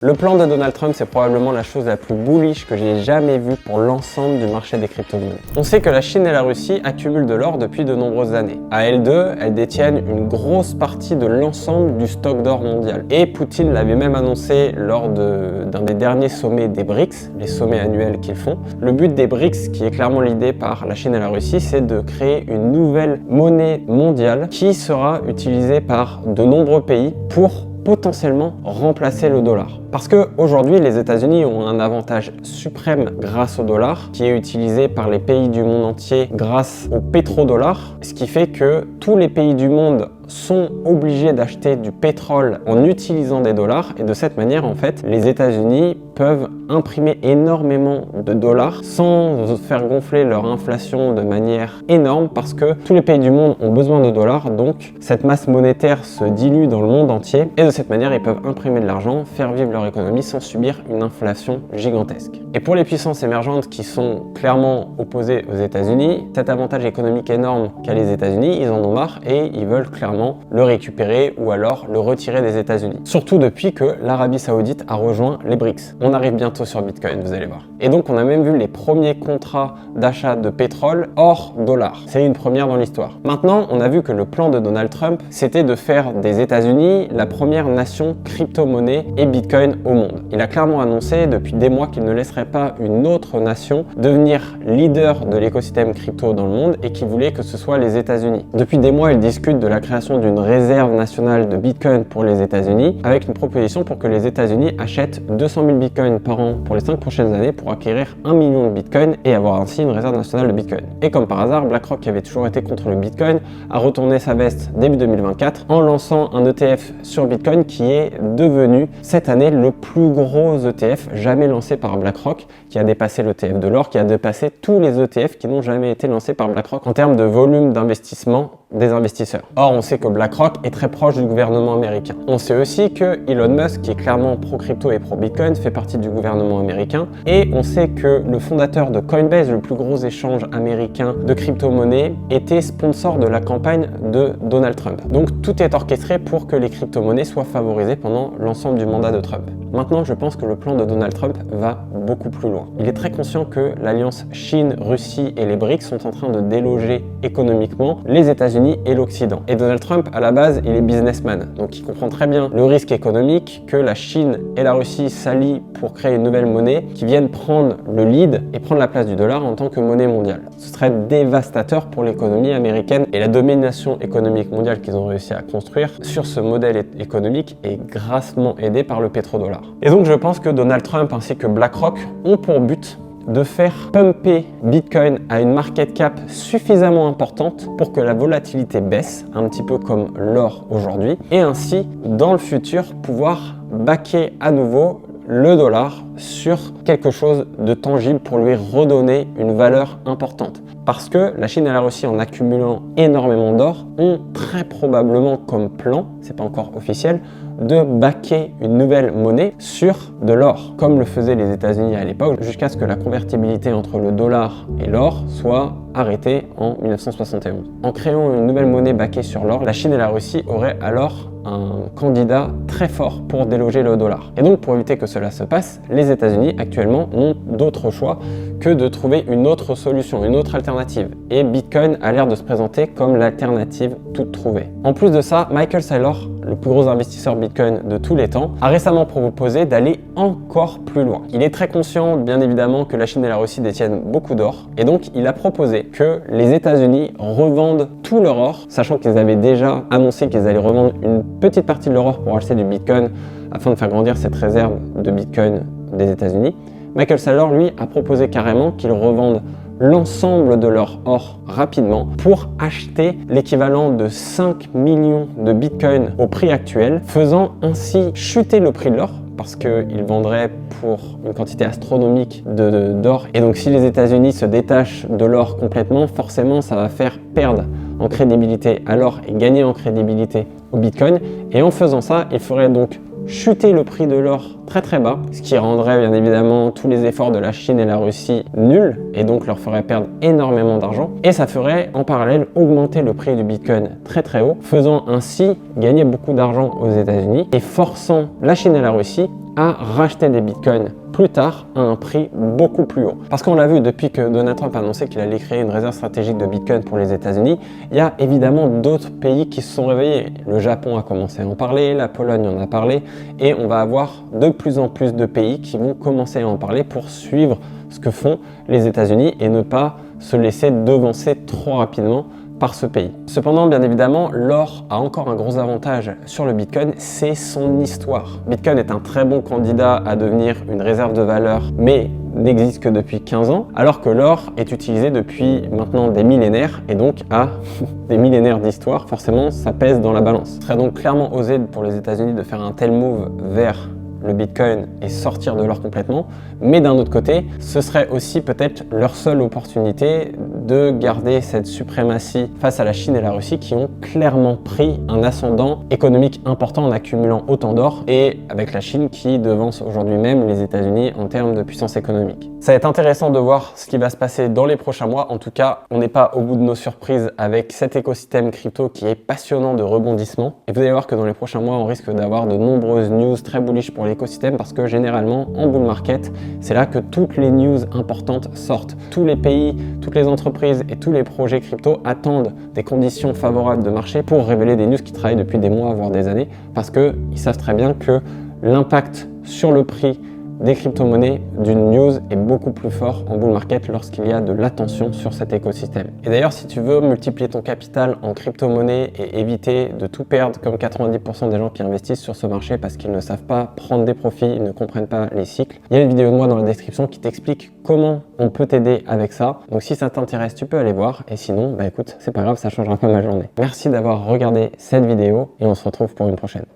Le plan de Donald Trump, c'est probablement la chose la plus bullish que j'ai jamais vue pour l'ensemble du marché des crypto-monnaies. On sait que la Chine et la Russie accumulent de l'or depuis de nombreuses années. À elles deux, elles détiennent une grosse partie de l'ensemble du stock d'or mondial. Et Poutine l'avait même annoncé lors d'un des derniers sommets des BRICS, les sommets annuels qu'ils font. Le but des BRICS, qui est clairement l'idée par la Chine et la Russie, c'est de créer une nouvelle monnaie mondiale qui sera utilisée par de nombreux pays pour potentiellement remplacer le dollar. Parce qu'aujourd'hui, les États-Unis ont un avantage suprême grâce au dollar, qui est utilisé par les pays du monde entier grâce au pétrodollar, ce qui fait que tous les pays du monde sont obligés d'acheter du pétrole en utilisant des dollars, et de cette manière, en fait, les États-Unis peuvent imprimer énormément de dollars sans faire gonfler leur inflation de manière énorme, parce que tous les pays du monde ont besoin de dollars, donc cette masse monétaire se dilue dans le monde entier, et de cette manière, ils peuvent imprimer de l'argent, faire vivre leur économie sans subir une inflation gigantesque. Et pour les puissances émergentes qui sont clairement opposées aux États-Unis, cet avantage économique énorme qu'a les États-Unis, ils en ont marre et ils veulent clairement le récupérer ou alors le retirer des États-Unis. Surtout depuis que l'Arabie Saoudite a rejoint les BRICS. On arrive bientôt sur Bitcoin, vous allez voir. Et donc on a même vu les premiers contrats d'achat de pétrole hors dollar. C'est une première dans l'histoire. Maintenant, on a vu que le plan de Donald Trump, c'était de faire des États-Unis la première nation crypto-monnaie et Bitcoin au monde. Il a clairement annoncé depuis des mois qu'il ne laisserait pas une autre nation devenir leader de l'écosystème crypto dans le monde et qu'il voulait que ce soit les États-Unis. Depuis des mois, il discute de la création d'une réserve nationale de Bitcoin pour les États-Unis avec une proposition pour que les États-Unis achètent 200 000 Bitcoins par an pour les 5 prochaines années pour acquérir 1 million de Bitcoin et avoir ainsi une réserve nationale de Bitcoin. Et comme par hasard, BlackRock, qui avait toujours été contre le Bitcoin, a retourné sa veste début 2024 en lançant un ETF sur Bitcoin qui est devenu cette année le plus gros ETF jamais lancé par BlackRock, qui a dépassé l'ETF de l'or, qui a dépassé tous les ETF qui n'ont jamais été lancés par BlackRock en termes de volume d'investissement des investisseurs. Or, on sait que BlackRock est très proche du gouvernement américain. On sait aussi que Elon Musk, qui est clairement pro-crypto et pro-Bitcoin, fait partie du gouvernement américain. Et on sait que le fondateur de Coinbase, le plus gros échange américain de crypto-monnaies, était sponsor de la campagne de Donald Trump. Donc tout est orchestré pour que les crypto-monnaies soient favorisées pendant l'ensemble du mandat de Trump. Maintenant, je pense que le plan de Donald Trump va beaucoup plus loin. Il est très conscient que l'alliance Chine, Russie et les BRICS sont en train de déloger économiquement les États-Unis et l'Occident. Et Donald Trump, à la base, il est businessman, donc il comprend très bien le risque économique que la Chine et la Russie s'allient pour créer une nouvelle monnaie qui vienne prendre le lead et prendre la place du dollar en tant que monnaie mondiale. Ce serait dévastateur pour l'économie américaine et la domination économique mondiale qu'ils ont réussi à construire sur ce modèle économique est grassement aidé par le pétrodollar. Et donc je pense que Donald Trump ainsi que BlackRock ont pour but de faire pumper Bitcoin à une market cap suffisamment importante pour que la volatilité baisse, un petit peu comme l'or aujourd'hui, et ainsi, dans le futur, pouvoir backer à nouveau le dollar sur quelque chose de tangible pour lui redonner une valeur importante. Parce que la Chine et la Russie, en accumulant énormément d'or, ont très probablement comme plan, c'est pas encore officiel, de backer une nouvelle monnaie sur de l'or, comme le faisaient les États-Unis à l'époque, jusqu'à ce que la convertibilité entre le dollar et l'or soit arrêtée en 1971. En créant une nouvelle monnaie backée sur l'or, la Chine et la Russie auraient alors un candidat très fort pour déloger le dollar. Et donc pour éviter que cela se passe, les États-Unis actuellement n'ont d'autre choix que de trouver une autre solution, une autre alternative. Et Bitcoin a l'air de se présenter comme l'alternative toute trouvée. En plus de ça, Michael Saylor, le plus gros investisseur Bitcoin de tous les temps, a récemment proposé d'aller encore plus loin. Il est très conscient, bien évidemment, que la Chine et la Russie détiennent beaucoup d'or, et donc il a proposé que les États-Unis revendent tout leur or, sachant qu'ils avaient déjà annoncé qu'ils allaient revendre une petite partie de leur or pour acheter du Bitcoin afin de faire grandir cette réserve de Bitcoin des États-Unis. Michael Saylor, lui, a proposé carrément qu'ils revendent l'ensemble de leur or rapidement pour acheter l'équivalent de 5 millions de Bitcoin au prix actuel, faisant ainsi chuter le prix de l'or parce qu'ils vendraient pour une quantité astronomique d'or. Et donc si les États-Unis se détachent de l'or complètement, forcément ça va faire perdre en crédibilité à l'or et gagner en crédibilité au Bitcoin. Et en faisant ça, il ferait donc chuter le prix de l'or très très bas, ce qui rendrait bien évidemment tous les efforts de la Chine et la Russie nuls et donc leur ferait perdre énormément d'argent, et ça ferait en parallèle augmenter le prix du Bitcoin très très haut, faisant ainsi gagner beaucoup d'argent aux États-Unis et forçant la Chine et la Russie à racheter des bitcoins plus tard à un prix beaucoup plus haut. Parce qu'on l'a vu depuis que Donald Trump a annoncé qu'il allait créer une réserve stratégique de bitcoin pour les États-Unis, il y a évidemment d'autres pays qui se sont réveillés. Le Japon a commencé à en parler, la Pologne en a parlé, et on va avoir de plus en plus de pays qui vont commencer à en parler pour suivre ce que font les États-Unis et ne pas se laisser devancer trop rapidement par ce pays. Cependant, bien évidemment, l'or a encore un gros avantage sur le Bitcoin, c'est son histoire. Bitcoin est un très bon candidat à devenir une réserve de valeur, mais n'existe que depuis 15 ans, alors que l'or est utilisé depuis maintenant des millénaires et donc a des millénaires d'histoire. Forcément, ça pèse dans la balance. Ce serait donc clairement osé pour les États-Unis de faire un tel move vers le Bitcoin et sortir de l'or complètement, mais d'un autre côté, ce serait aussi peut-être leur seule opportunité de garder cette suprématie face à la Chine et la Russie qui ont clairement pris un ascendant économique important en accumulant autant d'or et avec la Chine qui devance aujourd'hui même les États-Unis en termes de puissance économique. Ça va être intéressant de voir ce qui va se passer dans les prochains mois. En tout cas, on n'est pas au bout de nos surprises avec cet écosystème crypto qui est passionnant de rebondissement. Et vous allez voir que dans les prochains mois, on risque d'avoir de nombreuses news très bullish pour l'écosystème parce que généralement, en bull market, c'est là que toutes les news importantes sortent. Tous les pays, toutes les entreprises et tous les projets crypto attendent des conditions favorables de marché pour révéler des news qui travaillent depuis des mois, voire des années, parce qu'ils savent très bien que l'impact sur le prix des crypto-monnaies d'une news est beaucoup plus fort en bull market lorsqu'il y a de l'attention sur cet écosystème. Et d'ailleurs, si tu veux multiplier ton capital en crypto-monnaie et éviter de tout perdre comme 90% des gens qui investissent sur ce marché parce qu'ils ne savent pas prendre des profits, ils ne comprennent pas les cycles, il y a une vidéo de moi dans la description qui t'explique comment on peut t'aider avec ça. Donc si ça t'intéresse, tu peux aller voir et sinon, bah écoute, c'est pas grave, ça changera pas ma journée. Merci d'avoir regardé cette vidéo et on se retrouve pour une prochaine.